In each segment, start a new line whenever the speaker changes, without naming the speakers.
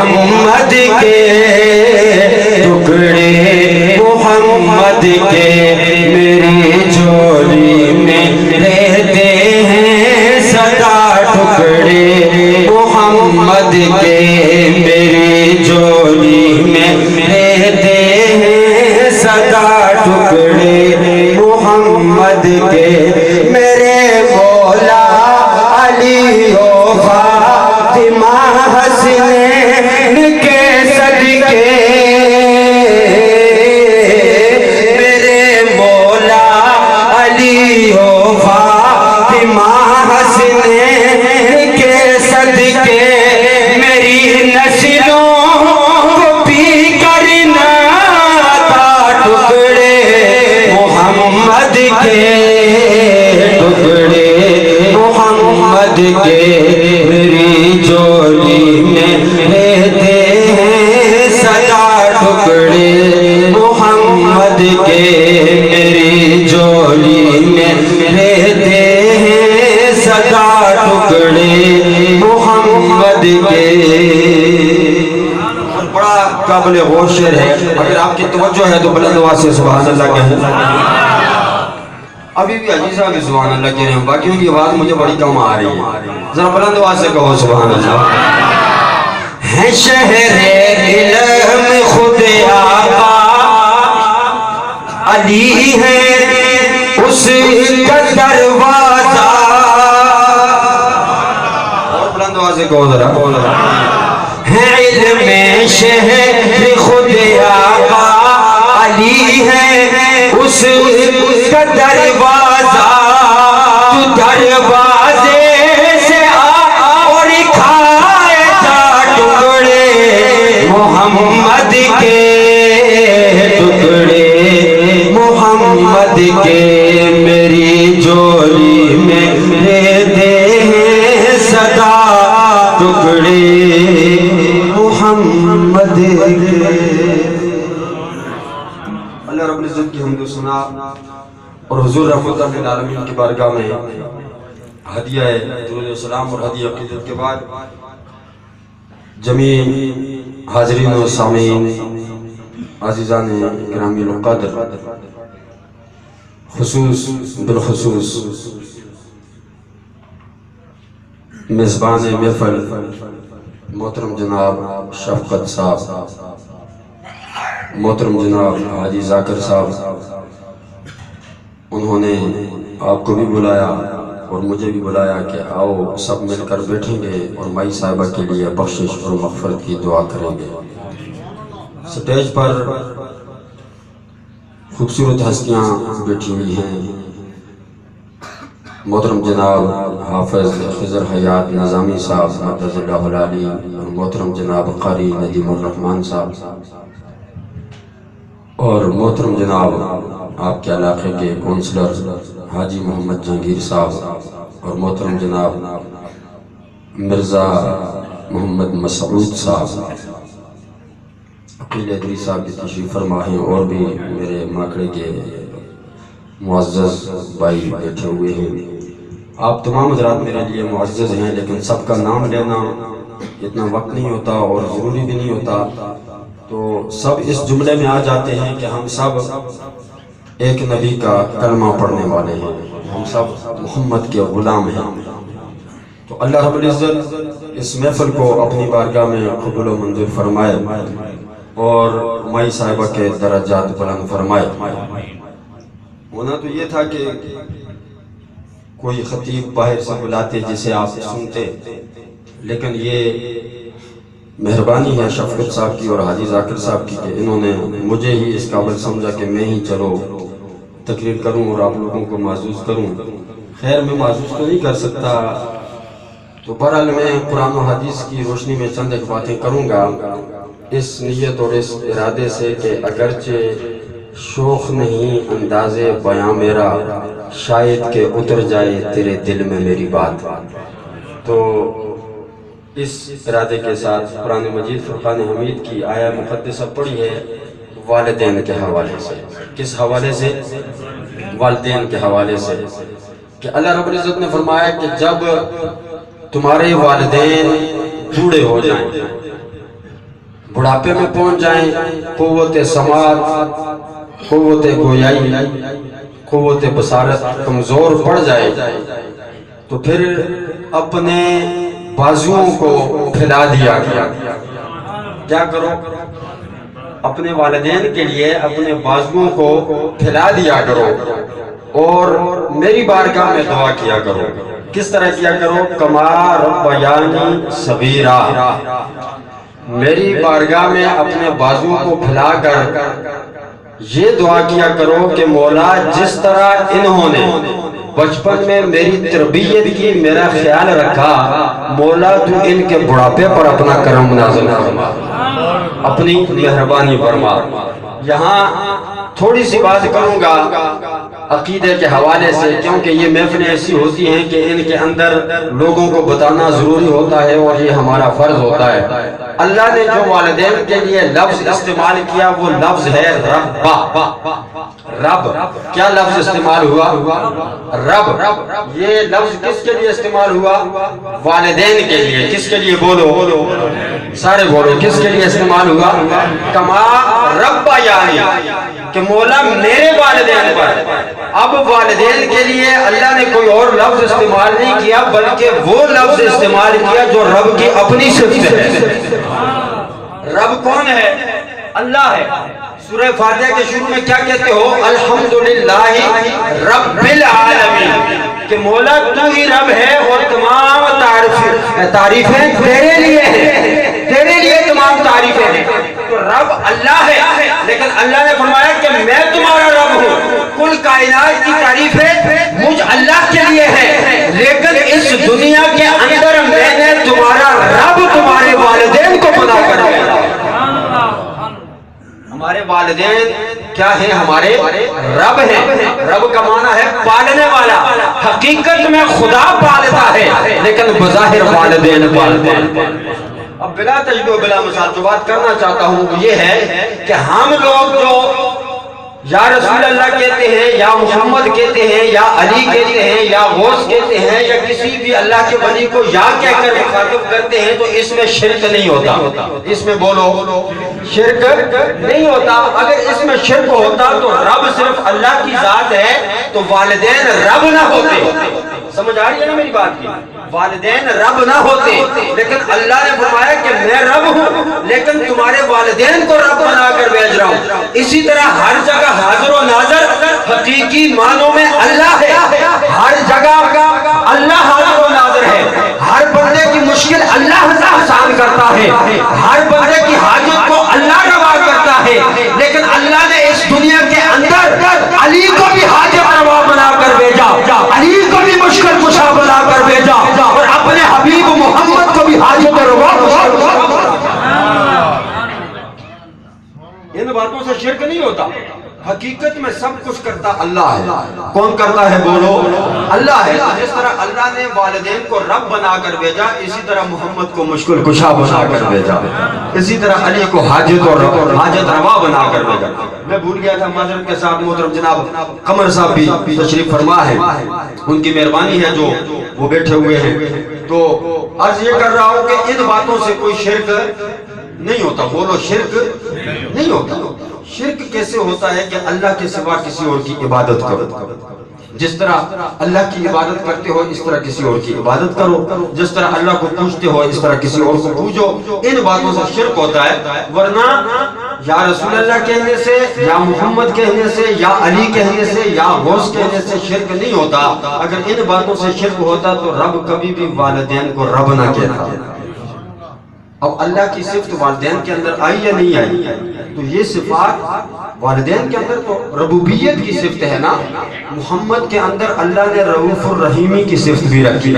محمد کے ٹکڑے محمد کے میری جھولی میں رہتے ہیں سدا ٹکڑے محمد کے میری جھولی میں رہتے ہیں سدا ٹکڑے محمد کے میرے مولا علی و فاطمہ حسنین کے صدقے میرے مولا علی و فاطمہ حسنین کے صدقے میری نسلوں کو پی کرنا تھا ٹکڑے محمد کے ٹکڑے محمد کے میری جھولی میں رہتے ہیں سدا ٹکڑے محمد کے میری جھولی میں رہتے ہیں سدا ٹکڑے محمد کے بڑا قابل غور شعر ہے اگر آپ کی توجہ ہے تو بلند آواز سے سبحان اللہ کہیں ابھی بھی حاجی صاحب سبحان اللہ کہہ رہے ہیں باقیوں کی آواز مجھے بڑی کم آ رہی ہے ذرا بلند آواز سے کہو سبحان اللہ ہے شہر علم خود آقا علی ہے اس کا دروازہ اور بلند آواز سے کہو ذرا ہے علم شہر خود آقا علی ہے اس کا دروازہ تو دروازے سے آ اور کھائے جا ٹکڑے محمد کے ٹکڑے محمد کے میری جھولی میں رہتے ہیں سدا ٹکڑے محمد کے اللہ رب العزت کی حمد و ثنا اور حضور رحمت اللہ للعالمین کی بارگاہ میں ہدیہ درود و سلام اور ہدیہ عقیدت کے بعد جمیع حاضرین و سامعین عزیزان گرامی القدر خصوص بالخصوص میزبان محفل محترم جناب شفقت صاحب محترم جناب حاجی ذاکر صاحب انہوں نے آپ کو بھی بلایا اور مجھے بھی بلایا کہ آؤ سب مل کر بیٹھیں گے اور مائی صاحبہ کے لیے بخشش اور مغفرت کی دعا کریں گے سٹیج پر خوبصورت ہستیاں بیٹھی ہوئی ہیں محترم جناب حافظ خضر حیات نظامی صاحب مقدس اللہ العالی اور محترم جناب قاری ندیم الرحمن صاحب اور محترم جناب آپ کے علاقے کے کونسلر حاجی محمد جہانگیر صاحب اور محترم جناب مرزا محمد مسعود صاحب عقیل ادری صاحب کی تشریف فرما ہیں اور بھی میرے ماکڑے کے معزز بھائی بیٹھے ہوئے ہیں آپ تمام حضرات میرے لیے معزز ہیں لیکن سب کا نام لینا اتنا وقت نہیں ہوتا اور ضروری بھی نہیں ہوتا تو سب اس جملے میں آ جاتے ہیں کہ ہم سب ایک نبی کا کلمہ پڑھنے والے ہیں ہم سب محمد کے غلام ہیں تو اللہ رب العزت اس محفل کو اپنی بارگاہ میں قبول و منظور فرمائے اور مائی صاحبہ کے درجات بلند فرمائے ہونا تو یہ تھا کہ کوئی خطیب باہر سے بلاتے جسے آپ سنتے لیکن یہ مہربانی ہے شفقت صاحب کی اور حاجی ذاکر صاحب کی کہ انہوں نے مجھے ہی اس قابل سمجھا کہ میں ہی چلو تقریر کروں اور آپ لوگوں کو معزوز کروں خیر میں معزوز تو نہیں کر سکتا تو بہرحال میں قرآن و حدیث کی روشنی میں چند ایک باتیں کروں گا اس نیت اور اس ارادے سے کہ اگرچہ شوخ نہیں انداز بیاں میرا شاید کہ اتر جائے تیرے دل میں میری بات تو اس ارادے کے ساتھ قرآن مجید فرقان حمید کی آیہ مقدسہ پڑھی ہے والدین کے حوالے سے کس حوالے سے والدین کے حوالے سے کہ اللہ رب العزت نے فرمایا کہ جب تمہارے والدین بوڑھے ہو جائیں بڑھاپے میں پہنچ جائیں، قوت سماعت، قوت گویائی، قوت بصارت کمزور پڑ جائے تو پھر اپنے بازوؤں کو پھیلا دیا گیا۔ کیا کرو؟ اپنے والدین کے لیے اپنے بازوؤں کو پھیلا دیا کرو اور میری بارگاہ میں دعا کیا کرو۔ کس طرح کیا کرو؟ کما ربیانی صغیرا، میری بارگاہ میں اپنے بازوؤں کو پھیلا کر یہ دعا کیا کرو کہ مولا جس طرح انہوں نے بچپن میں میری تربیت کی، میرا خیال رکھا، مولا تو ان کے بڑھاپے پر اپنا کرم نازل فرما، اپنی مہربانی فرما۔ یہاں تھوڑی سی بات کروں گا عقیدے کے حوالے سے، کیونکہ یہ محفلیں ایسی ہوتی ہیں کہ ان کے اندر لوگوں کو بتانا ضروری ہوتا ہے اور یہ ہمارا فرض ہوتا ہے۔ اللہ نے جو والدین کے لیے لفظ استعمال کیا وہ لفظ ہے رب۔ رب کیا لفظ استعمال ہوا؟ رب۔ یہ لفظ کس کے لیے استعمال ہوا؟ والدین کے لیے۔ کس کے لیے؟ بولو سارے بولو، کس کے لیے استعمال ہوا؟ کما رب یعنی کہ مولا میرے والدین پر۔ اب والدین کے لیے اللہ نے کوئی اور لفظ استعمال نہیں کیا بلکہ وہ لفظ استعمال کیا جو رب کی اپنی صفت ہے۔ رب کون ہے؟ اللہ ہے۔ سورہ فاتحہ کے شروع میں کیا کہتے ہو؟ الحمدللہ رب العالمین، کہ مولا تو ہی رب ہے اور تمام تعریفیں تیرے لیے ہیں، تیرے لیے تمام تعریفیں ہیں۔ تو رب اللہ ہے، لیکن اللہ نے فرمایا کہ میں تمہارا رب ہوں، کل کائنات کی تعریفیں مجھ اللہ کے لیے ہیں، لیکن اس دنیا کے اندر میں نے تمہارا رب تمہارے والدین کو بنا کر دیا۔ ہمارے والدین کیا ہیں؟ ہمارے رب ہیں۔ رب کا معنی ہے پالنے والا۔ حقیقت میں خدا پالتا ہے لیکن بظاہر والدین پالتے ہیں۔ اب بلا تجربہ بلا مثال جو بات کرنا چاہتا ہوں وہ یہ ہے کہ ہم لوگ جو یا رسول اللہ کہتے ہیں یا محمد کہتے ہیں یا علی کہتے ہیں یا غوث کہتے ہیں یا کسی بھی اللہ کے ولی کو یا کہہ کر مخاطب کرتے ہیں تو اس میں شرک نہیں ہوتا۔ اس میں بولو شرک نہیں ہوتا۔ اگر اس میں شرک ہوتا تو رب صرف اللہ کی ذات ہے تو والدین رب نہ ہوتے۔ سمجھ آ رہی ہے نا میری بات کی؟ والدین رب نہ ہوتے، لیکن اللہ نے فرمایا کہ میں رب ہوں لیکن تمہارے والدین کو رب بنا کر بھیج رہا ہوں۔ اسی طرح ہر جگہ حاضر و ناظر حقیقی معنوں میں اللہ ہے، ہر جگہ اللہ حاضر و ناظر ہے، ہر بندے کی مشکل اللہ آسان کرتا ہے، ہر بندے کی حاجت کو اللہ روا کرتا ہے، لیکن اللہ نے اس دنیا کے اندر علی کو بھی حاجت روا بنا کر بھیجا، علی کو بھی مشکل کشا بنا کر بھیجا اور اپنے حبیب محمد کو بھی حاجت روا بنا۔ ان باتوں سے شرک نہیں ہوتا۔ حقیقت میں سب کچھ کرتا اللہ ہے۔ کون کرتا ہے؟ بولو اللہ ہے۔ جس طرح اللہ نے والدین کو رب بنا کر بھیجا اسی طرح محمد کو مشکل کشا بنا کر بھیجا، اسی طرح علی کو حاجت اور حاجت روا بنا کر بھیجا۔ میں بھول گیا تھا، معذرت کے ساتھ محترم جناب قمر صاحب بھی تشریف فرما ہے، ان کی مہربانی ہے جو وہ بیٹھے ہوئے ہیں۔ تو عرض یہ کر رہا ہوں کہ ان باتوں سے کوئی شرک نہیں ہوتا۔ بولو شرک نہیں ہوتا۔ شرک کیسے ہوتا ہے کہ اللہ کے سوا کسی اور کی عبادت کرو، جس طرح اللہ کی عبادت کرتے ہو اس طرح کسی اور کی عبادت کرو، جس طرح اللہ کو پوچھتے ہو اس طرح کسی اور کو پوچھو۔ ان باتوں سے شرک ہوتا ہے، ورنہ یا رسول اللہ کہنے سے یا محمد کہنے سے یا علی کہنے سے یا غوث کہنے سے شرک نہیں ہوتا۔ اگر ان باتوں سے شرک ہوتا تو رب کبھی بھی والدین کو رب نہ کہتا۔ اب اللہ کی صفت والدین کے اندر آئی یا نہیں آئی؟ تو یہ صفات والدین کے اندر تو ربوبیت کی صفت ہے نا۔ محمد کے اندر اللہ نے رؤوف الرحیمی کی صفت بھی رکھی۔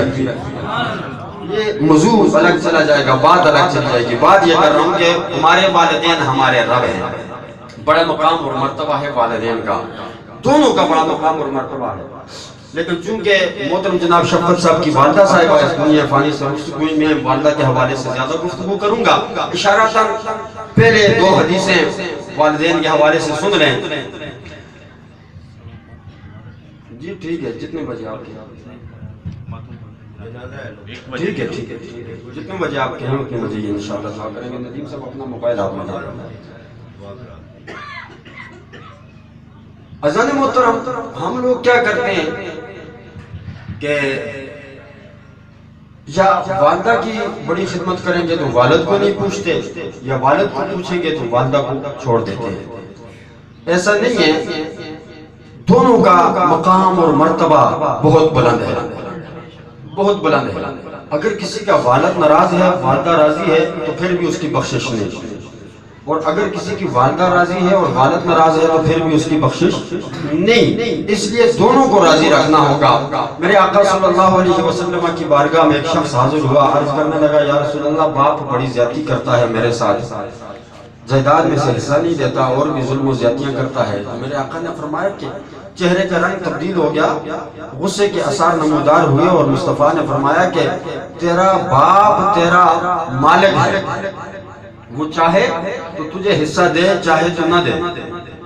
یہ موضوع الگ چلا جائے گا، بات الگ چلی جائے گی۔ بات یہ کر رہا ہوں کہ ہمارے والدین ہمارے رب ہیں۔ بڑا مقام اور مرتبہ ہے والدین کا، دونوں کا بڑا مقام اور مرتبہ ہے۔ لیکن چونکہ محترم جناب شفقت صاحب کی والدہ صاحبہ اس دنیا فانی سے رخصت، میں والدہ کے حوالے سے زیادہ گفتگو کروں گا۔ اشارتاً پہلے 2 حدیثیں والدین کے حوالے سے سن لیں۔ جی ٹھیک ہے، جتنے بجے آپ کے ٹھیک ہے ٹھیک ہے جتنے بجے آپ کہیں اتنے بجے انشاءاللہ دعا کریں گے. ندیم صاحب اپنا موبائل آپ میں ڈالیں. اذان محترم ہم لوگ کیا کرتے ہیں کہ یا والدہ کی بڑی خدمت کریں گے تو والد کو نہیں پوچھتے, یا والد کو پوچھیں گے تو والدہ کو چھوڑ دیتے ہیں. ایسا نہیں ہے, دونوں کا مقام اور مرتبہ بہت بلند ہے, بہت بلند ہے. اگر کسی کا والد ناراض ہے, والدہ راضی ہے تو پھر بھی اس کی بخشش نہیں, اور اگر کسی کی والدہ راضی ہے اور والد ناراض ہے تو پھر بھی اس کی بخشش نہیں. اس لیے دونوں کو راضی رکھنا ہوگا. میرے آقا صلی اللہ علیہ وسلم کی بارگاہ میں ایک شخص حاضر ہوا, عرض کرنے لگا یا رسول اللہ باپ بڑی زیادتی کرتا ہے میرے ساتھ, جائیداد میں سے حصہ نہیں دیتا اور بھی ظلم و زیادتیاں کرتا ہے. تو میرے آقا نے فرمایا کہ چہرے کا رنگ تبدیل ہو گیا, غصے کے اثار نمودار ہوئے, اور مصطفیٰ نے فرمایا کہ تیرا باپ تیرا مالک ہے, وہ چاہے تو تجھے حصہ دے چاہے تو نہ دے.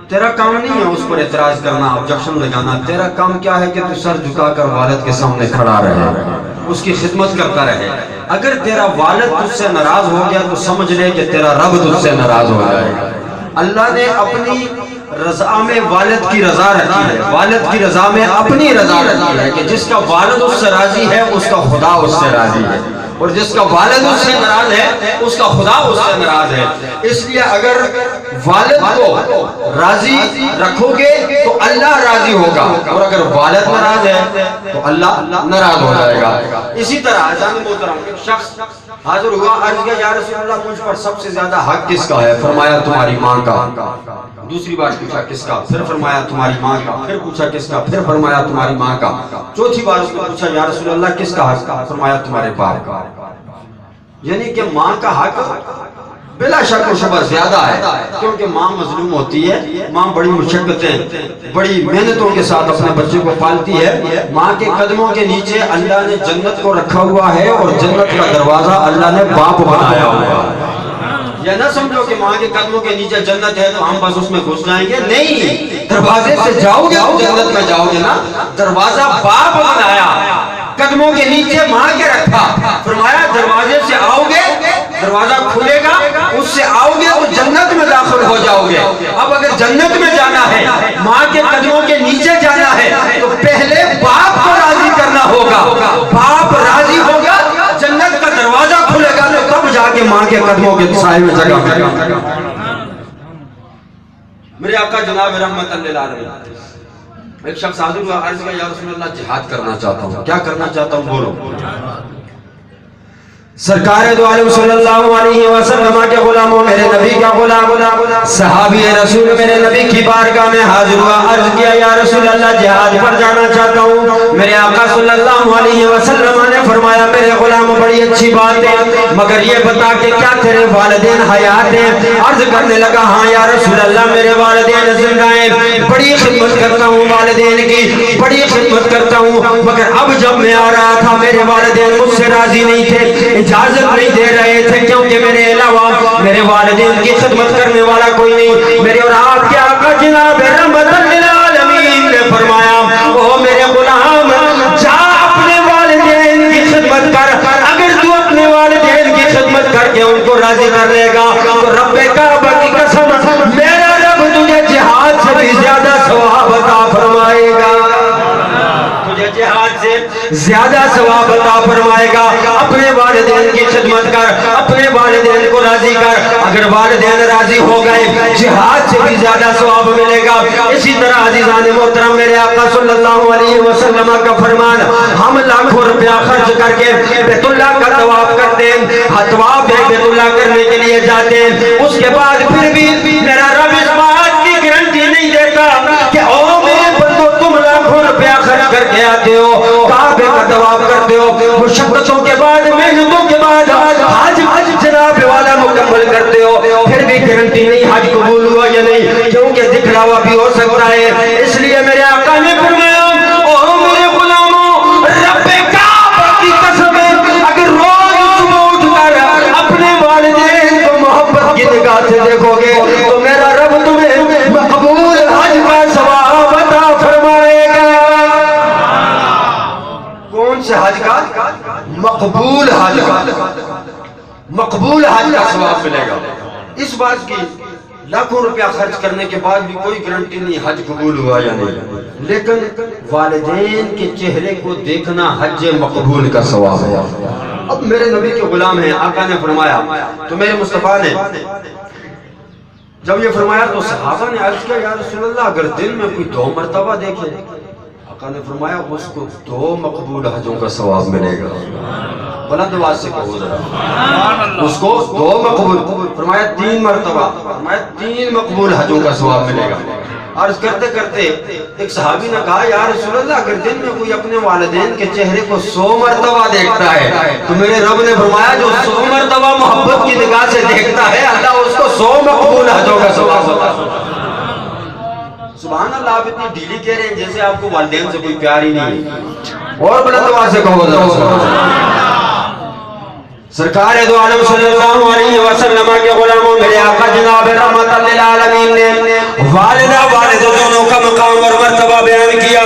تیرا کام نہیں ہے اس پر اعتراض کرنا, آبجیکشن لگانا. تیرا کام کیا ہے کہ تو سر جھکا کر والد کے سامنے کھڑا رہے, اس کی خدمت کرتا رہے. اگر تیرا والد تجھ سے ناراض ہو گیا تو سمجھ لے کہ تیرا رب تجھ سے ناراض ہو جائے گا. اللہ نے اپنی رضا میں والد کی رضا رکھی ہے, والد کی رضا میں اپنی رضا رکھی ہے, کہ جس کا والد اس سے راضی ہے اس کا خدا اس سے راضی ہے, اور جس کا والد اس سے ناراض ہے اس کا خدا اس سے ناراض ہے. اس لیے اگر والد کو راضی رکھو گے تو اللہ راضی ہوگا, اور اگر والد ناراض ہے تو اللہ ناراض ہو جائے گا. اسی طرح اذان محترم ایک شخص حاضر ہوا, عرض کیا یا رسول اللہ مجھ پر سب سے زیادہ حق کس کا ہے؟ فرمایا تمہاری ماں کا. دوسری بار پوچھا کس کا؟ پھر فرمایا تمہاری ماں کا. پھر پوچھا کس کا؟ پھر فرمایا تمہاری ماں کا. چوتھی بار اس نے پوچھا یا رسول اللہ کس کا حق؟ فرمایا تمہارے باپ کا. یعنی کہ ماں کا حق بلا شک و شبہ زیادہ ہے, کیونکہ ماں مظلوم ہوتی ہے, ماں بڑی مشقتیں بڑی محنتوں کے ساتھ اپنے بچے کو پالتی ہے. ماں کے قدموں کے نیچے اللہ نے جنت کو رکھا ہوا ہے, اور جنت کا دروازہ اللہ نے باپ بنایا ہوا ہے. یا نہ سمجھو کہ ماں کے قدموں کے نیچے جنت ہے تو ہم بس اس میں گھس جائیں گے, نہیں. دروازے سے جاؤ گے تو جنت میں جاؤ گے نا. دروازہ باپ بنایا, قدموں کے نیچے ماں کے رکھا. فرمایا دروازے سے آؤ گے, دروازہ کھلے گا, اس سے آؤ گے تو جنت میں داخل ہو جاؤ گے. اب اگر جنت میں جانا ہے, ماں کے قدموں کے نیچے جانا ہے, تو پہلے باپ کو راضی کرنا ہوگا. باپ راضی ہوگا, جنت کا دروازہ کھلے گا, تو تب جا کے ماں کے قدموں کے سائے میں جگہ ملے گا. میرے آقا جناب رحمت اللہ علیہ ایک شخص حاضر ہوا, عرض کیا یا رسول اللہ جہاد کرنا چاہتا ہوں. کیا کرنا چاہتا ہوں؟ بولو. سرکار دو عالم صلی اللہ علیہ وسلم کے غلاموں, میرے نبی کا غلام صحابی رسول میرے نبی کی بارگاہ میں حاضر ہوا, عرض کیا یا رسول اللہ جہاد پر جانا چاہتا ہوں. میرے آقا صلی اللہ علیہ وسلم نے فرمایا میرے غلام بڑی اچھی بات ہے, مگر یہ بتا کہ کیا تیرے والدین حیات ہیں؟ عرض کرنے لگا ہاں یا رسول اللہ میرے والدین زندہ ہیں, بڑی خدمت کرتا ہوں والدین کی, بڑی خدمت کرتا ہوں, مگر اب جب میں آ رہا تھا میرے والدین مجھ سے راضی نہیں تھے, اجازت نہیں دے رہے تھے, کیونکہ میرے علاوہ میرے والدین کی خدمت کرنے والا کوئی نہیں. میرے اور آپ کے آقا جناب رحمت للعالمین نے فرمایا او میرے غلام جا اپنے والدین کی خدمت کر, اگر تو اپنے والدین کی خدمت کر کے ان کو راضی کر لے گا تو رب کعبہ کی قسم میرا رب تجھے جہاد سے بھی زیادہ ثواب عطا فرمائے گا, تجھے جہاد سے زیادہ ثواب عطا فرمائے گا. اپنے والدین کی خدمت کر, اپنے والدین کو راضی کر, اگر والدین راضی ہو گئے جہاد سے بھی زیادہ ثواب ملے گا. اسی طرح عزیزان محترم میرے آقا صلی اللہ علیہ وسلم کا فرمان, ہم لاکھوں روپیہ خرچ کر کے بیت اللہ کا طواف کرتے ہیں, طواف بیت اللہ کرنے کے لیے جاتے ہیں, اس کے بعد پھر بھی میرا رب اس بات کی گارنٹی نہیں دیتا کہ او میرے بندو تم لاکھوں روپیہ خرچ کر کے آتے ہو, کعبے کا طواف کرتے ہو, مشقتوں کے بعد محنتوں کے بعد حج جناب والا مکمل کرتے ہو, پھر بھی گارنٹی نہیں حج قبول ہوا یا نہیں, کیونکہ دکھلاوا بھی ہو سکتا ہے. اس لیے میرے آقا نے فرمایا او میرے غلاموں رب کعبہ کی قسم اگر روز صبح اٹھ کر اپنے والدین کو محبت کی نگاہ سے دیکھو گے تو میرا رب تمہیں مقبول حج کا ثواب عطا فرمائے گا. کون سے حج کا؟ مقبول حج کا ثواب ملے گا۔ اس بات کی لاکھوں روپیہ خرچ کرنے کے بعد بھی کوئی گارنٹی نہیں حج قبول ہوا یا نہیں، لیکن والدین کے چہرے کو دیکھنا حج مقبول کا ثواب ہے۔ اب میرے نبی کے غلام ہیں، آقا نے فرمایا تو میرے مصطفیٰ نے جب یہ فرمایا تو صحابہ نے عرض کیا یا رسول اللہ اگر دن میں کوئی 2 مرتبہ دیکھے، آقا نے فرمایا اس کو 2 مقبول حجوں کا ثواب ملے گا۔ بلند آواز سے کہو ذرا، اس کو 2 مقبول، فرمایا 3 مرتبہ، فرمایا 3 مقبول حجوں کا ثواب ملے گا۔ عرض کرتے کرتے ایک صحابی نے کہا یا رسول اللہ اگر دن میں کوئی اپنے والدین کے چہرے کو 100 مرتبہ دیکھتا ہے تو میرے رب نے فرمایا جو 100 مرتبہ محبت کی نگاہ سے دیکھتا ہے اللہ اس کو 100 مقبول حجوں کا ثواب عطا کرتا ہے۔ سبحان اللہ، آپ اتنی ڈھیلی کہہ رہے ہیں جیسے آپ کو والدین سے کوئی پیار ہی نہیں ہے۔ اور بلند آواز سے کہو ذرا، سرکار دو عالم صلی اللہ علیہ وسلم کے غلاموں میرے آقا جناب رحمت للعالمین نے والدہ والد دونوں کا مقام اور مرتبہ بیان کیا،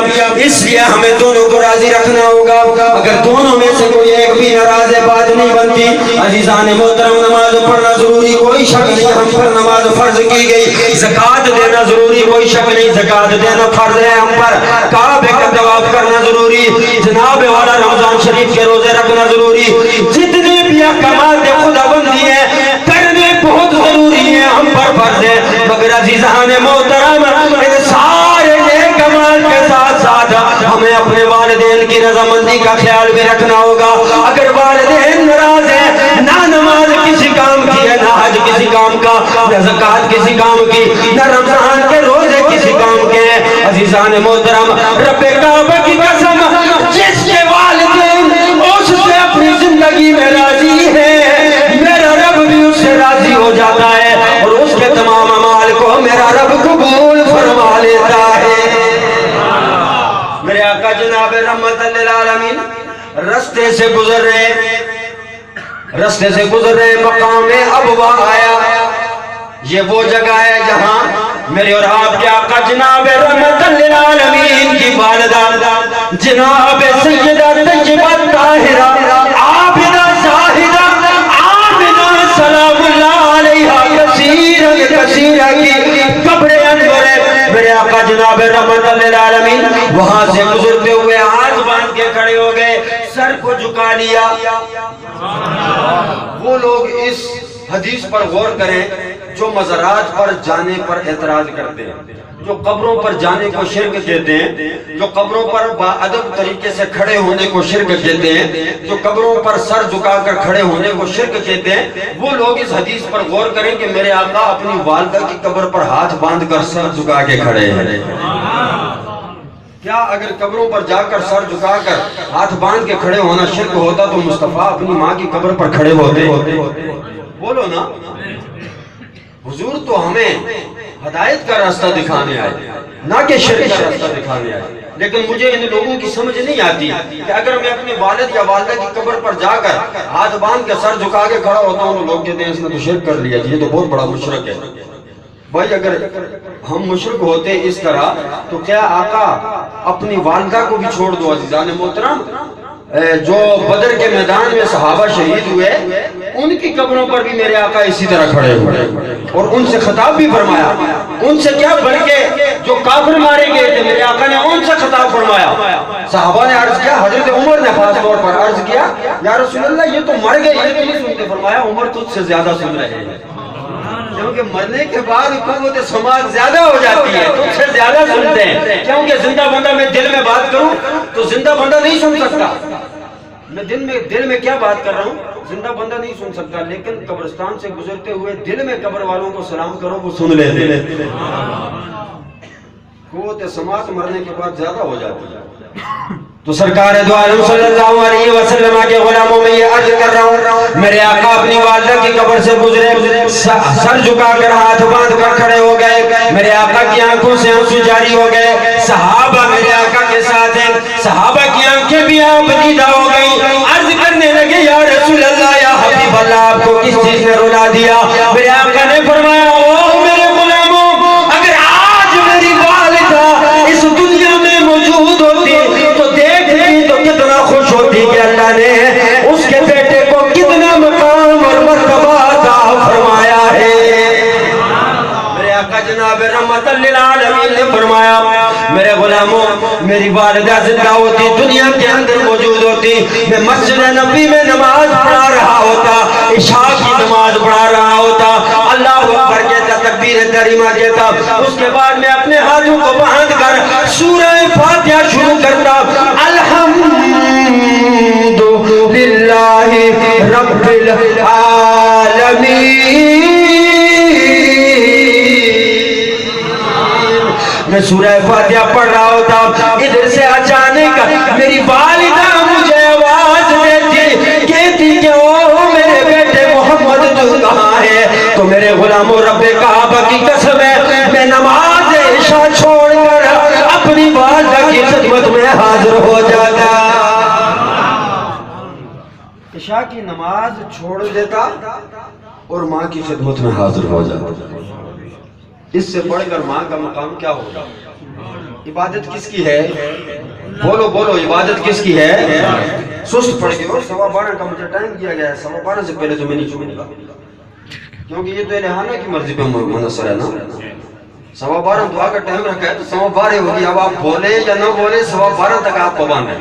اس لیے ہمیں دونوں کو راضی رکھنا ہوگا۔ اگر دونوں میں سے کوئی ایک بھی ناراض بات نہیں بنتی، عزیزان محترم نماز پڑھنا ضروری، کوئی شک نہیں، ہم پر نماز فرض کی گئی، زکوٰۃ دینا ضروری، کوئی شک نہیں، زکوٰۃ دینا فرض ہے ہم پر، کعبے کا طواف کرنا ضروری، جناب والا رمضان شریف کے روزے رکھنا ضروری، جتنی بھی کمال خدا بندی ہے کرنے بہت ضروری ہے، ہم پر فرض ہے، مگر عزیزان محترم ان سارے نیک کمال کے ساتھ ساتھ ہمیں اپنے والدین کی رضامندی کا خیال بھی رکھنا ہوگا۔ اگر والدین ناراض ہیں، نہ نماز کسی کام کی ہے، نہ حج کسی کام کا، نہ زکوٰۃ کسی کام کی، نہ رمضان کے روزے کسی کام کے ہیں، عزیزان محترم رب کعبہ کی قسم جس کے والدین اس سے اپنی زندگی میں راضی ہے میرا رب بھی اس سے راضی ہو جاتا ہے اور اس کے تمام اعمال کو میرا رب قبول فرما لیتا ہے۔ میرے آقا جناب رحمت للعالمین رستے سے گزر رہے مقام ابوا آیا، یہ وہ جگہ ہے جہاں میرے اور آپ کے آقا جناب رحمت للعالمین کی والدہ جناب سیدہ طیبہ طاہرہ عابدہ زاہدہ عابدہ سلام اللہ علیہا کثیرہ کی قبر انور ہے۔ میرے آقا جناب رحمت للعالمین وہاں سے گزرتے ہوئے ہاتھ باندھ کے کھڑے ہو گئے، سر کو جھکا لیا۔ وہ لوگ اس حدیث پر غور کریں جو مزارات پر جانے پر اعتراض کرتے ہیں، جو قبروں پر جانے کو شرک کہتے ہیں، جو قبروں پر باادب طریقے سے کھڑے ہونے کو شرک کہتے ہیں، جو قبروں پر سر جھکا کر کھڑے ہونے کو شرک کہتے ہیں، وہ لوگ اس حدیث پر غور کریں کہ میرے آقا اپنی والدہ کی قبر پر ہاتھ باندھ کر سر جھکا کے کھڑے ہیں۔ کیا اگر قبروں پر جا کر سر جھکا کر ہاتھ باندھ کے کھڑے ہونا شرک ہوتا تو مصطفیٰ اپنی ماں کی قبر پر کھڑے ہوتے؟ بولو نا۔ حضور تو ہمیں ہدایت کا راستہ دکھانے آئے، نہ کہ شرک کا راستہ دکھانے آئے، لیکن مجھے ان لوگوں کی سمجھ نہیں آتی کہ اگر میں اپنے والد یا والدہ کی قبر پر جا کر ہاتھ باندھ کے سر جھکا کے کھڑا ہوتا ہوں تو لوگ کہتے ہیں اس نے تو شرک کر لیا، یہ تو بہت بڑا مشرک ہے۔ بھائی اگر ہم مشرک ہوتے اس طرح تو کیا آقا اپنی والدہ کو بھی چھوڑ دو؟ عزیزان محترم جو بدر کے میدان میں صحابہ شہید ہوئے ان کی قبروں پر بھی میرے آقا اسی طرح کھڑے ہوئے اور ان سے خطاب بھی فرمایا، ان سے کیا بلکہ جو کافر مارے گئے تھے میرے آقا نے ان سے خطاب فرمایا۔ صحابہ نے عرض کیا، حضرت عمر نے خاص طور پر عرض کیا یا رسول اللہ یہ تو مر گئے، یہ تو نہیں سنتے؟ فرمایا عمر تجھ سے زیادہ سن رہے ہیں، کیونکہ مرنے کے بعد قوت سماعت زیادہ ہو جاتی ہے، تجھ سے زیادہ سنتے ہیں، کیونکہ زندہ بندہ میں دل میں بات کروں تو زندہ بندہ نہیں سن سکتا، میں دل میں کیا بات کر رہا ہوں زندہ بندہ نہیں سن سکتا، لیکن قبرستان سے گزرتے ہوئے دل میں قبر والوں کو سلام کرو وہ سن لیتے۔ قوت سماعت مرنے کے بعد زیادہ ہو جاتی ہے۔ تو سرکار دو عالم صلی اللہ علیہ وسلم کے غلاموں میں یہ عرض کر رہا ہوں میرے آقا اپنی والدہ کی قبر سے گزرے، سر جھکا کر ہاتھ باندھ کر کھڑے ہو گئے، میرے آقا کی آنکھوں سے آنسو جاری ہو گئے، صحابہ میرے آقا کے ساتھ ہیں، صحابہ کی آنکھیں بھی آبدیدہ ہو گئی، عرض کرنے لگے یا رسول اللہ یا حبیب اللہ آپ کو کس چیز نے رلا دیا؟ میرے آقا نے فرمایا او میرے غلاموں اگر آج میری والدہ اس دنیا میں موجود ہوتی تو کتنا خوش ہوتی کہ اللہ نے اس کے فرمایا میرے غلاموں میری والدہ زندہ ہوتی دنیا کے اندر موجود ہوتی میں مسجد نبی میں نماز پڑھا رہا ہوتا عشاء کی نماز پڑھا رہا ہوتا اللہ اکبر کہتا تکبیر تحریمہ کہتا اس کے بعد میں اپنے ہاتھوں کو باندھ کر سورہ فاتحہ شروع کرتا الحمد للہ رب العالمین میں سورہ فاتحہ پڑھ رہا ہوتا ادھر سے اچانک میری والدہ مجھے آواز دیتی کہتی کہ او میرے بیٹے محمد تو کہاں ہے تو میرے غلاموں رب کعبہ کی قسم ہے میں نماز عشاء چھوڑ کر اپنی والدہ کی خدمت میں حاضر ہو جاتا عشاء کی نماز چھوڑ دیتا اور ماں کی خدمت میں حاضر ہو جاتا اس سے بڑھ کر ماں کا مقام کیا ہوگا عبادت کس کی ہے بولو بولو عبادت کس کی ہے سست پڑ گئے اور 12:15 کا مجھے ٹائم دیا گیا ہے 12:15 سے پہلے تو میں نہیں چھوڑوں گا کیونکہ یہ تو الہانہ کی مرضی پہ منحصر ہے نا 12:15 دعا کا ٹائم رکھا ہے تو 12:15 ہوگی اب آپ بولے یا نہ بولے 12:15 تک آپ پابند ہیں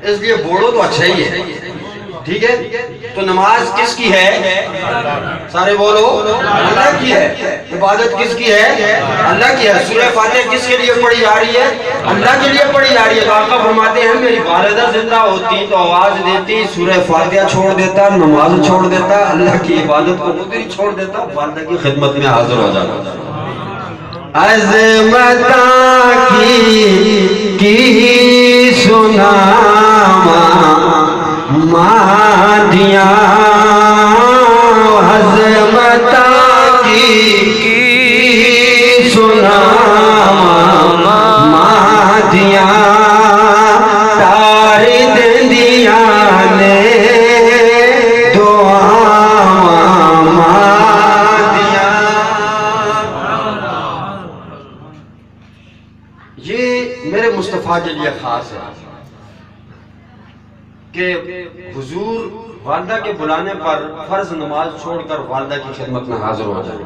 اس لیے بولو تو اچھا ہی ہے ٹھیک ہے تو نماز کس کی ہے سارے بولو اللہ کی ہے عبادت کس کی ہے اللہ کی ہے سورہ فاتحہ کس کے لیے پڑھی جا رہی ہے اللہ کے لیے پڑھی جا رہی ہے تو آقا فرماتے ہیں میری والدہ زندہ ہوتی تو آواز دیتی سورہ فاتحہ چھوڑ دیتا نماز چھوڑ دیتا اللہ کی عبادت کو ادھر ہی چھوڑ دیتا والدہ کی خدمت میں حاضر ہو جاتا عظمتاں کی سنا مادیاں عظمتاں کی سنا مادیاں تار دندیاں نے دعا مادیاں یہ میرے مصطفیٰ کے لیے خاص ہے کہ حضور والدہ کے بلانے پر فرض نماز چھوڑ کر والدہ کی خدمت میں حاضر ہو جائے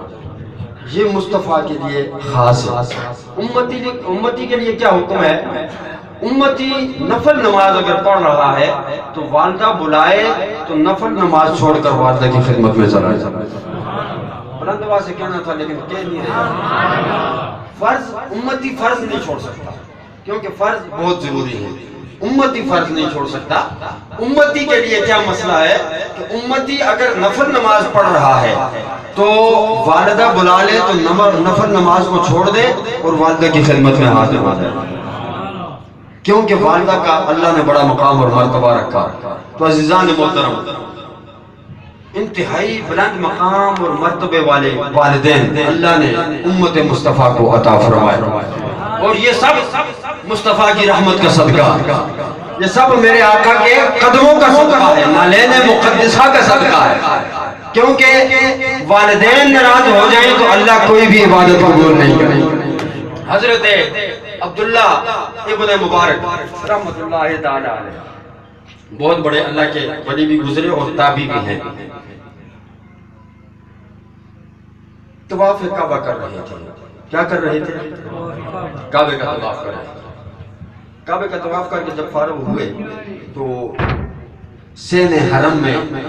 یہ مصطفیٰ کے لیے خاص ہے امتی کے لیے کیا حکم ہے امتی نفل نماز اگر پڑھ رہا ہے تو والدہ بلائے تو نفل نماز چھوڑ کر والدہ کی خدمت میں چلا جائے بلند آواز سے کہنا تھا لیکن کہہ نہیں رہا فرض امتی فرض نہیں چھوڑ سکتا کیونکہ فرض بہت ضروری ہے امتی فرض نہیں چھوڑ سکتا امتی کے لیے کیا مسئلہ ہے کہ امتی اگر نفل نماز پڑھ رہا ہے تو والدہ بلا لے تو نفل نماز کو چھوڑ دے اور والدہ کی خدمت میں حاضر ہو جائے کیونکہ والدہ کا اللہ نے بڑا مقام اور مرتبہ رکھا تو عزیزان محترم انتہائی بلند مقام اور مرتبے والے والدین اللہ نے امت مصطفیٰ کو عطا فرمائے اور یہ سب مصطفیٰ کی رحمت کا صدقہ یہ سب میرے آقا کے قدموں کا صدقہ ہے نالین مقدسہ کا صدقہ ہے کیونکہ والدین ناراض ہو جائیں تو اللہ کوئی بھی عبادت قبول نہیں کرے حضرت عبداللہ ابن مبارک رحمت اللہ تعالی علیہ بہت بڑے اللہ کے ولی بھی گزرے اور تابعی بھی ہیں طواف کعبہ کر رہے تھے کیا کر رہے تھے کعبے کا طواف کر رہے تھے کعبے کا طواف کر کے جب فارغ ہوئے تو سین حرم میں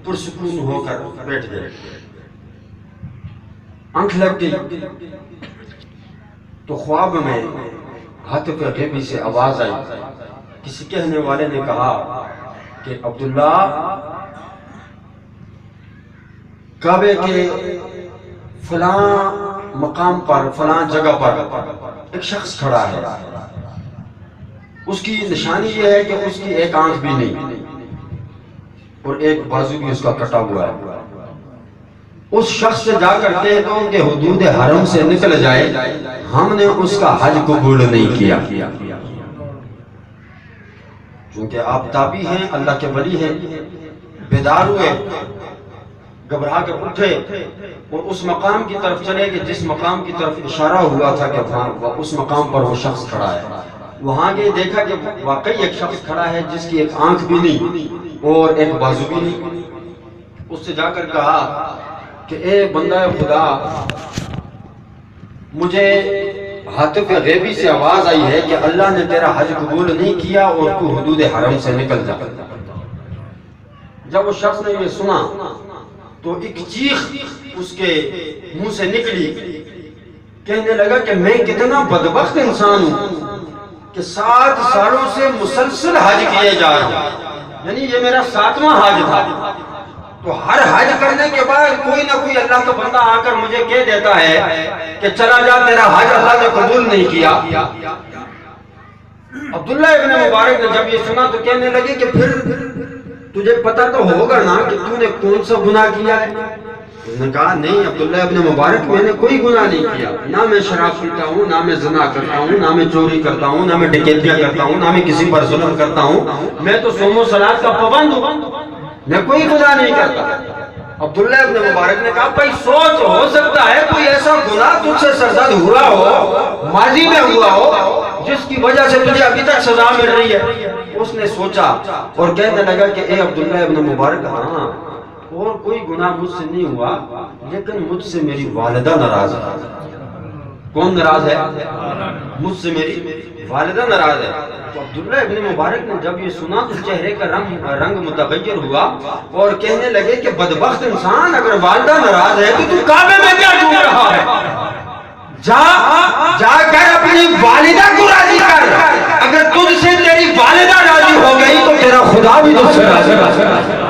پرسکون ہو کر بیٹھ گئے آنکھ لگ گئی تو خواب میں ہاتف غیبی سے آواز آئی کسی کہنے والے نے کہا کہ عبداللہ کعبے کے فلاں مقام پر فلاں جگہ پر ایک شخص کھڑا ہے اس کی نشانی یہ ہے کہ اس کی ایک آنکھ بھی نہیں اور ایک بازو بھی اس کا کٹا ہوا ہے اس شخص سے جا کر کہہ دو کہ حدود حرم سے نکل جائے ہم نے اس کا حج قبول نہیں کیا چونکہ آپ تابعی ہیں اللہ کے ولی ہیں بیدار ہوئے گھبرا کر اٹھے اور اس مقام کی طرف چلے کہ جس مقام کی طرف اشارہ ہوا تھا کہ اس مقام پر وہ شخص کھڑا ہے وہاں گئے دیکھا کہ واقعی ایک شخص کھڑا ہے جس کی ایک آنکھ بھی نہیں اور ایک بازو بھی نہیں اس سے جا کر کہا کہ اے بندہ خدا مجھے ہاتف غیبی سے آواز آئی ہے کہ اللہ نے تیرا حج قبول نہیں کیا اور تو حدود حرم سے نکل جا۔ جب وہ شخص نے یہ سنا تو ایک چیخ اس کے منہ سے نکلی، کہنے لگا کہ میں کتنا بدبخت انسان ہوں کہ 7 سالوں سے مسلسل حج کیے جا رہا ہوں، یعنی یہ میرا 7واں حج تھا، تو ہر حج کرنے کے بعد کوئی نہ کوئی اللہ کا بندہ آ کر مجھے کہہ دیتا ہے کہ چلا جا تیرا حج اللہ نے قبول نہیں کیا۔ عبداللہ ابن مبارک نے جب یہ سنا تو کہنے لگے کہ پھر تجھے پتہ تو ہوگا نا کہ تو نے کون سا گناہ کیا ہے؟ اس نے کہا نہیں عبداللہ ابن مبارک، میں نے کوئی گناہ نہیں کیا، نہ میں شراب پیتا ہوں، نہ میں زنا کرتا ہوں، نہ میں چوری کرتا ہوں، نہ میں ڈکیتیاں کرتا ہوں، نہ میں کسی پر ظلم کرتا ہوں، میں تو صوم و صلات کا پابند ہوں، میں کوئی گناہ نہیں کرتا۔ عبداللہ ابن مبارک نے کہا بھائی سوچ، ہو سکتا ہے کوئی ایسا گناہ تجھ سے سرزد ہوا ہو، ماضی میں ہوا ہو، جس کی وجہ سے تجھے ابھی تک سزا مل رہی ہے۔ اس نے سوچا اور کہنے لگا کہ اے عبداللہ ابن مبارک، ہاں اور کوئی گناہ مجھ سے نہیں ہوا، لیکن مجھ سے میری والدہ ناراض ہے۔ کون ناراض ہے؟ مجھ سے میری والدہ ناراض ہے۔ تو عبداللہ ابن مبارک نے جب یہ سنا تو چہرے کا رنگ متغیر ہوا اور کہنے لگے کہ بدبخت انسان، اگر والدہ ناراض ہے تو کعبے میں کیا ڈھونڈ رہا ہے؟ جا کر اپنی والدہ کو راضی کر، اگر تجھ سے تیری والدہ راضی ہو گئی تو تیرا خدا بھی تجھ سے راضی ہے۔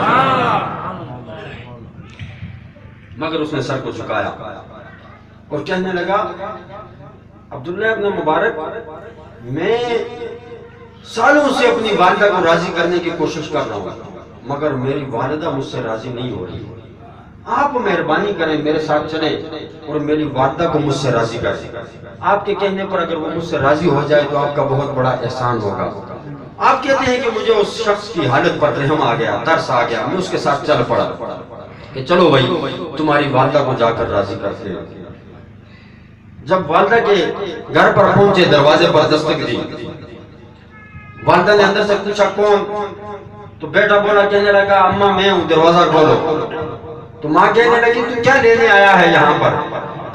مگر اس نے سر کو جھکایا اور کہنے لگا عبداللہ ابن مبارک، میں سالوں سے اپنی والدہ کو راضی کرنے کی کوشش کر رہا ہوں، مگر میری والدہ مجھ سے راضی نہیں ہو رہی۔ آپ مہربانی کریں، میرے ساتھ چلیں اور میری والدہ کو مجھ سے راضی کریں۔ آپ کے کہنے پر اگر وہ مجھ سے راضی ہو جائے تو آپ کا بہت بڑا احسان ہوگا۔ آپ کہتے ہیں کہ مجھے اس شخص کی حالت پر رحم آ گیا، ترس آ گیا، میں اس کے ساتھ چل پڑا کہ چلو بھائی تمہاری والدہ کو جا کر راضی کرتے ہیں۔ جب والدہ کے گھر پر پہنچے، دروازے پر دستک دی، والدہ نے اندر سے پوچھا کون؟ تو بیٹا بولا، کہنے لگا اماں میں ہوں، دروازہ کھولو۔ تو ماں کہنے لگی تو کیا لینے آیا ہے یہاں پر؟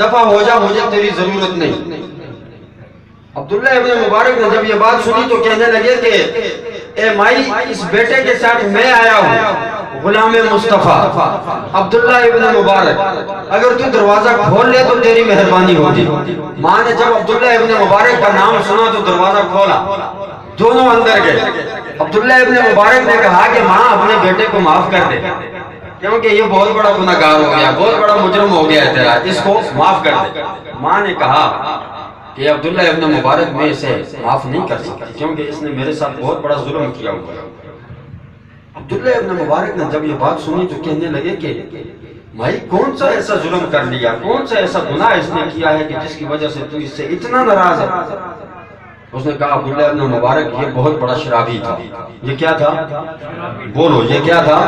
دفع ہو جا، مجھے تیری ضرورت نہیں۔ عبداللہ ابن مبارک نے جب یہ بات سنی تو کہنے لگے کہ اے مائی، اس بیٹے کے ساتھ میں آیا ہوں، غلام مصطفیٰ عبداللہ ابن مبارک، اگر تو دروازہ کھول لے تو تیری مہربانی ہوگی۔ ماں نے جب عبداللہ ابن مبارک کا نام سنا تو دروازہ کھولا، دونوں اندر گئے۔ عبداللہ ابن مبارک نے کہا کہ ماں اپنے بیٹے کو معاف کر دے، کیونکہ یہ بہت بڑا گناہگار ہو گیا، بہت بڑا مجرم ہو گیا ہے تیرا، اس کو معاف کر دے۔ ماں نے کہا کہ عبداللہ ابن مبارک میں اسے معاف نہیں کر سکتی، کیونکہ اس نے میرے ساتھ بہت بڑا ظلم کیا ہوا۔ عبداللہ ابن مبارک نے جب یہ بات سنی تو کہنے لگے کہ بھائی کون سا ایسا ظلم کر لیا، کون سا ایسا گناہ اس نے کیا ہے کہ جس کی وجہ سے تو اس سے اتنا ناراض ہے؟ اس نے کہا عبداللہ ابن مبارک یہ بہت بڑا شرابی تھا۔ یہ کیا تھا؟ بولو، یہ کیا تھا؟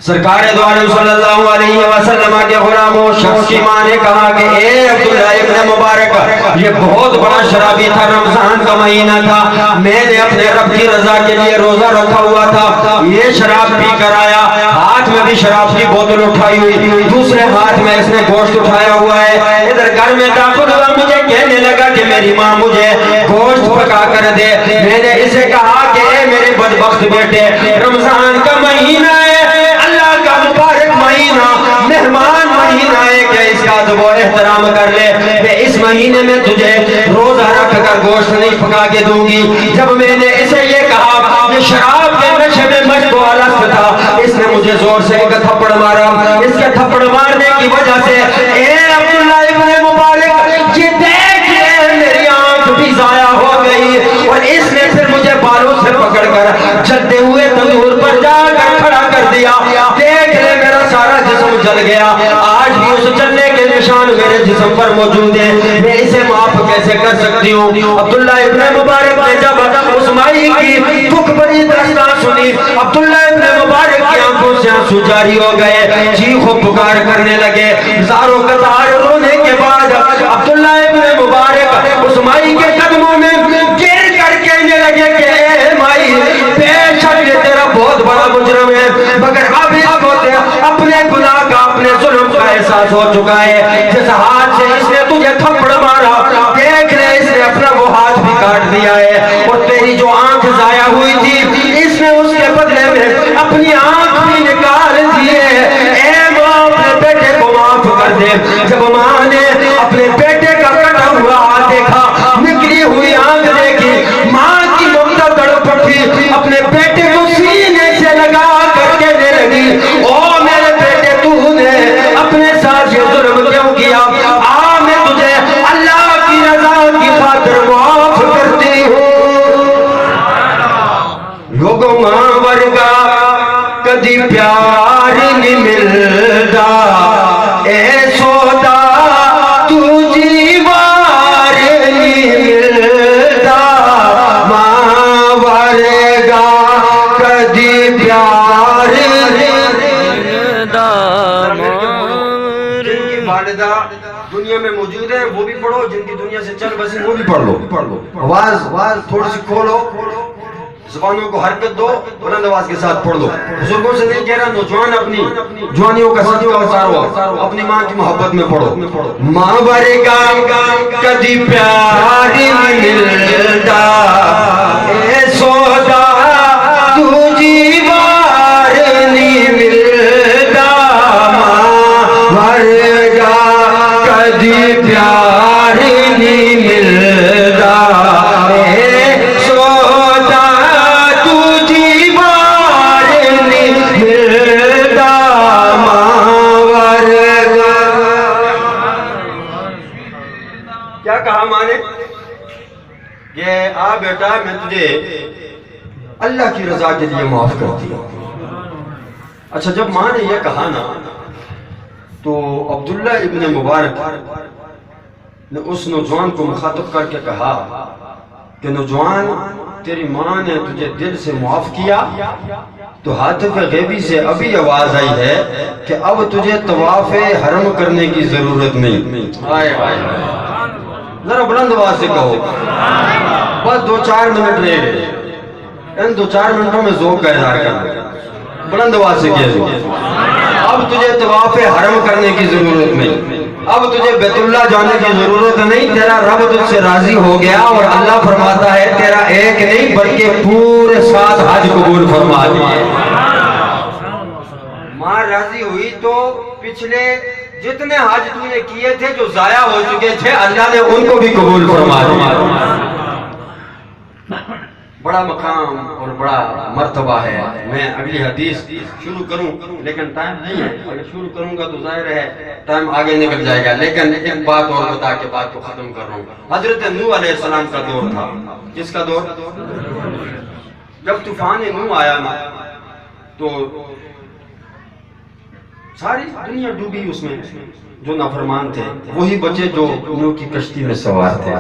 سرکار دو عالم صلی اللہ علیہ وسلم کے غلاموں، شخص کی ماں نے کہا کہ اے عبداللہ ابن مبارک، یہ بہت بڑا شرابی تھا، رمضان کا مہینہ تھا، میں نے اپنے رب کی رضا کے لیے روزہ رکھا ہوا تھا، یہ شراب پی کر آیا، ہاتھ میں بھی شراب کی بوتل اٹھائی ہوئی، دوسرے ہاتھ میں اس نے گوشت اٹھایا ہوا ہے، ادھر گھر میں داخل ہوا، مجھے کہنے لگا کہ میری ماں مجھے گوشت پکا کر دے۔ میں نے اسے کہا کہ اے میرے بدبخت بیٹے، رمضان کا مہینہ ہے، مبارک مہینہ، مہمان مہینہ ہے، کہ اس کا ادب و احترام کر لے، میں اس مہینے میں تجھے روزہ رکھ کر گوشت نہیں پکا کے دوں گی۔ جب میں نے اسے یہ کہا، یہ شراب کے نشے میں مشت و الست تھا، اس نے مجھے زور سے ایک تھپڑ مارا، اس کے تھپڑ مارنے کی وجہ سے اے عبداللہ ابن مبارک، یہ دیکھ لے میری آنکھ بھی ضائع ہو گئی، اور اس نے پھر مجھے بالوں سے پکڑ کر جلتے ہوئے تندور پر جا کر کھڑا کر دیا، دیکھ لے میرا سارا جسم جل گیا، آج بھی اس جلنے کے نشان میرے جسم پر موجود ہیں، میں اسے معاف کیسے کر سکتی ہوں؟ عبداللہ ابن مبارک نے جب اس مائی کی دکھ بھری داستان سنی، عبداللہ ابن مبارک کی آنکھوں سے آنسو جاری ہو گئے، چیخ و پکار کرنے لگے، زاروں قطار رونے کے بعد عبداللہ ابن مبارک اس مائی کے قدموں میں گر کر کہنے لگے کہ اے مائی، بے شک یہ تیرا بہت بڑا مجرم ہے، مگر اب اس کو اپنے گناہ کا، اپنے ظلم کا احساس ہو چکا ہے، جس ہاتھ سے اس نے تجھے تھپڑ مارا،
اس کے بدلے میں اپنی آنکھ بھی نکال دیے. اے ماں اپنے بیٹے کو معاف کر دے. جب ماں نے اپنے بیٹے کا کٹا ہوا ہاتھ دیکھا, نکلی ہوئی آنکھ دیکھی, ماں کی ممتا تڑپ اٹھی, اپنے بیٹے کو سینے سے لگا کر کہنے لگی, او میرے بیٹے تو نے اپنے ساتھ یہ ظلم کیوں کیا؟ آ میں تجھے اللہ کی رضا کی خاطر معاف کرتی ہوں. لوگوں ماں ورگا کدی پیار نہیں ملتا, اے سودا تجھی وار نہیں ملتا. ماں ورگا کدی پیار نہیں ملتا. جن کی والدہ دنیا میں موجود ہے وہ بھی پڑھو, جن کی دنیا سے چل بسی وہ بھی پڑھ لو. آواز تھوڑی سی کھولو, زبانوں کو حرکت دو, بلند آواز کے ساتھ پڑھ لو. بزرگوں سے نہیں کہہ رہا, نوجوان اپنی جوانیوں کا صدقہ اتارو, اپنی ماں کی محبت میں پڑھو. ماں ورگا کدی پیار نہیں ملتا, اے سودا تجھی وار نہیں ملتا. ماں ورگا کدی پیار نہیں ملتا, اے سودا تجھی وار نہیں ملتا. ماں ورگا. کیا کہا ماں نے کہ آ بیٹا میں تجھے اللہ کی رضا کے لیے معاف کرتی ہوں. اچھا جب ماں نے یہ کہا نا تو عبداللہ ابن مبارک نے اس نوجوان کو مخاطب کر کے کہا کہ نوجوان, تیری ماں نے تجھے دل سے معاف کیا تو ہاتف غیبی سے ابھی آواز آئی ہے کہ اب تجھے طواف حرم کرنے کی ضرورت نہیں. ذرا بلند آواز سے کہو, بس 2-4 منٹ رہ گئے, ان 2-4 منٹوں میں ذوق کا اظہار کرنا. بلند آواز سے کہہ, اب تجھے طواف حرم کرنے کی ضرورت نہیں, اب تجھے بیت اللہ جانے کی ضرورت نہیں. تیرا رب تجھ سے راضی ہو گیا اور اللہ فرماتا ہے تیرا ایک نہیں بلکہ پورے 7 حج قبول فرما دیے. ماں راضی ہوئی تو پچھلے جتنے حج تو نے کیے تھے جو ضائع ہو چکے تھے اللہ نے ان کو بھی قبول فرما دیا. بڑا مقام اور بڑا مرتبہ ہے. میں اگلی حدیث شروع کروں لیکن ٹائم نہیں ہے, اگر شروع کروں گا تو ظاہر ہے ٹائم آگے نکل جائے گا. لیکن ایک بات اور بتا کے بات کو ختم کر رہا ہوں. حضرت نوح علیہ السلام کا دور تھا. کس کا دور؟ جب طوفان نوح آیا نا تو ساری دنیا ڈوبی اس میں. جو نافرمان تھے وہی بچے جو نوح کی کشتی میں سوار تھے.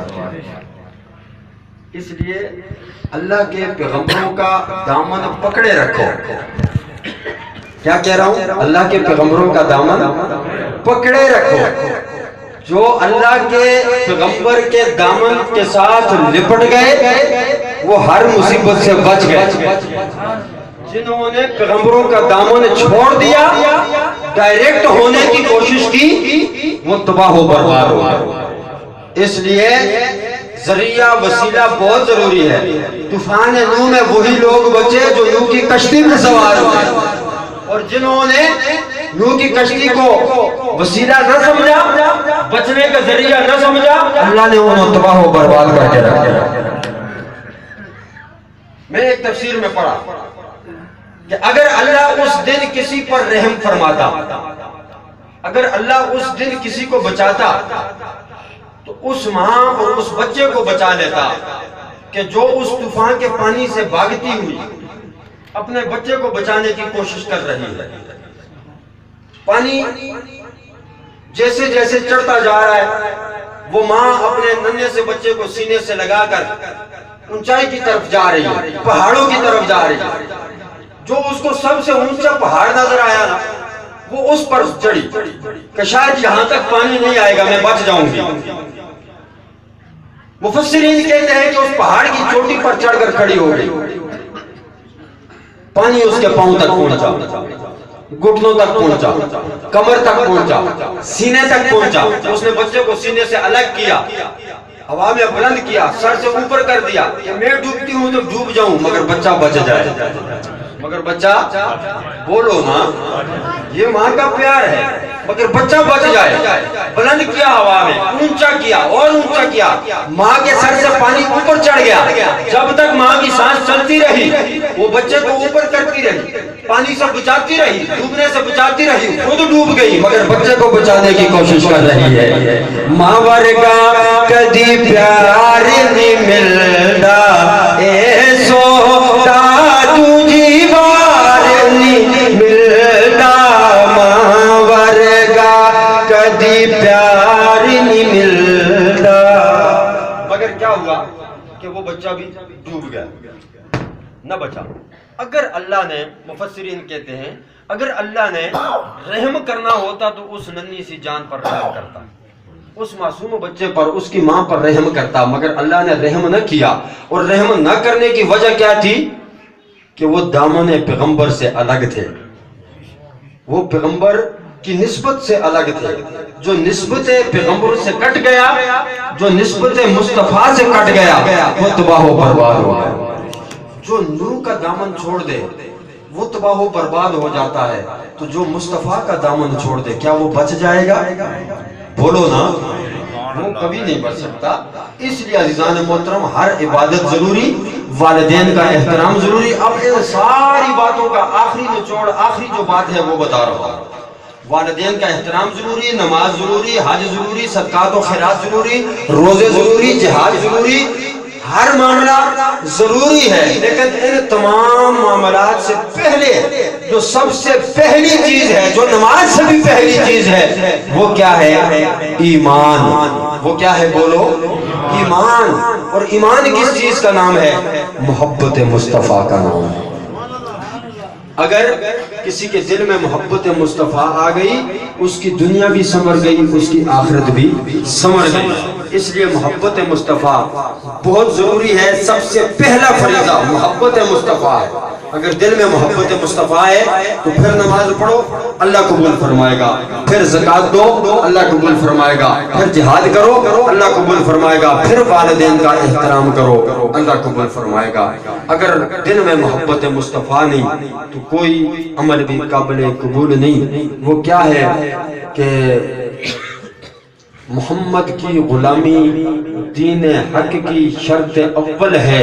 اس لیے اللہ کے پیغمبروں کا دامن پکڑے رکھو. کیا کہہ رہا ہوں؟ اللہ کے پیغمبروں کا دامن پکڑے رکھو. جو اللہ کے پیغمبر کے دامن کے ساتھ لپٹ گئے وہ ہر مصیبت سے بچ گئے. جنہوں نے پیغمبروں کا دامن چھوڑ دیا, ڈائریکٹ ہونے کی کوشش کی, وہ تباہ و برباد ہو گئے. اس لیے ذریعہ وسیلہ بہت ضروری ہے. طوفان نوح میں وہی لوگ بچے جو نوح کی کشتی میں سوار ہوئے, اور جنہوں نے نوح کی کشتی کو وسیلہ نہ سمجھا, بچنے کا ذریعہ نہ سمجھا, اللہ نے انہیں تباہ و برباد کر کے رکھا. میں ایک تفسیر میں پڑھا کہ اگر اللہ اس دن کسی پر رحم فرماتا, اگر اللہ اس دن کسی کو بچاتا تو اس ماں اور اس بچے کو بچا لیتا کہ جو اس طوفان کے پانی سے بھاگتی ہوئی اپنے بچے کو بچانے کی کوشش کر رہی ہے. پانی جیسے جیسے چڑھتا جا رہا ہے وہ ماں اپنے ننھے سے بچے کو سینے سے لگا کر اونچائی کی طرف جا رہی ہے, پہاڑوں کی طرف جا رہی ہے. جو اس کو سب سے اونچا پہاڑ نظر آیا نا وہ اس پر چڑھی کہ شاید یہاں تک پانی نہیں آئے گا, میں بچ جاؤں گی. مفسرین کہتے ہیں کہ اس پہاڑ کی چوٹی پر چڑھ کر کھڑی ہو گئی. پانی اس کے پاؤں تک پہنچا, گھٹنوں تک پہنچا, کمر تک پہنچا, سینے تک پہنچا. اس نے بچے کو سینے سے الگ کیا, ہوا میں بلند کیا, سر سے اوپر کر دیا کہ میں ڈوبتی ہوں تو ڈوب جاؤں مگر بچہ بچ جائے. مگر بچہ بولو نا، یہ ماں کا پیار ہے، مگر بچہ بچ جائے، بلند کیا ہوا میں، اونچا کیا اور اونچا کیا، ماں کے سر سے پانی اوپر چڑھ گیا، جب تک ماں کی سانس چلتی رہی وہ بچے کو اوپر کرتی رہی، پانی سے بچاتی رہی، ڈوبنے سے بچاتی رہی، خود ڈوب گئی مگر بچے کو بچانے کی کوشش کر رہی ہے۔ ماں ورگا کدی پیار نہیں ملدا، اے سودا تجھی وار نہیں ملدا، ماں ورگا کدی پیار نہیں ملدا۔ مگر کیا ہوا کہ وہ بچہ بھی ڈوب گیا، نہ بچا۔ اگر اللہ نے، مفسرین کہتے ہیں، اگر اللہ نے رحم کرنا ہوتا تو اس ننھی سی جان پر رحم کرتا، اس معصوم بچے پر، اس کی ماں پر رحم کرتا، مگر اللہ نے رحم نہ کیا۔ اور رحم نہ کرنے کی وجہ کیا تھی؟ کہ وہ دامن پیغمبر سے الگ تھے، وہ پیغمبر کی نسبت سے الگ تھے۔ جو نسبت پیغمبر سے کٹ گیا، جو نسبت مصطفیٰ سے کٹ گیا، وہ تباہ و برباد ہو گیا۔ جو نور کا دامن چھوڑ دے وہ تباہ و برباد ہو جاتا ہے، تو جو مصطفیٰ کا دامن چھوڑ دے کیا وہ بچ جائے گا؟ بولو نا، وہ کبھی نہیں بچ سکتا۔ اس لیے عزیزان محترم، ہر عبادت ضروری، والدین کا احترام ضروری۔ اب ان ساری باتوں کا آخری نچوڑ، آخری جو بات ہے وہ بتا رہا ہوں۔ والدین کا احترام ضروری، نماز ضروری، حج ضروری، صدقات و خیرات ضروری، روزے ضروری، جہاد ضروری، ہر معاملہ ضروری ہے، لیکن ان تمام معاملات سے پہلے جو سب سے پہلی چیز ہے، جو نماز سے بھی پہلی چیز ہے، وہ کیا ہے؟ ایمان۔ وہ کیا ہے؟ بولو، ایمان۔ اور ایمان کس چیز کا نام ہے؟ محبت مصطفیٰ کا نام ہے۔ اگر کسی کے دل میں محبت مصطفیٰ آ گئی، اس کی دنیا بھی سنور گئی، اس کی آخرت بھی سنور گئی۔ اس لیے محبت مصطفیٰ بہت ضروری ہے۔ سب سے پہلا فریضہ محبت مصطفیٰ ہے۔ اگر دل میں محبت مصطفیٰ ہے تو پھر نماز پڑھو، اللہ قبول فرمائے گا، پھر زکوٰۃ دو، اللہ قبول فرمائے گا، پھر جہاد کرو، اللہ قبول فرمائے گا، پھر والدین کا احترام کرو، اللہ قبول فرمائے گا۔ اگر دل میں محبت مصطفیٰ نہیں تو کوئی عمل بھی قابل قبول نہیں۔ وہ کیا ہے کہ محمد کی غلامی دین حق کی شرط اول ہے،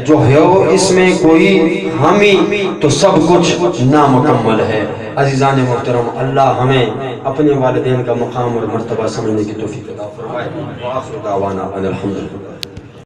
جو ہے اس میں کوئی حامی تو سب کچھ نامکمل ہے۔ عزیزان محترم، اللہ ہمیں اپنے والدین کا مقام اور مرتبہ سمجھنے کی توفیق عطا فرمائے۔ وآخر دعوانا ان الحمدللہ۔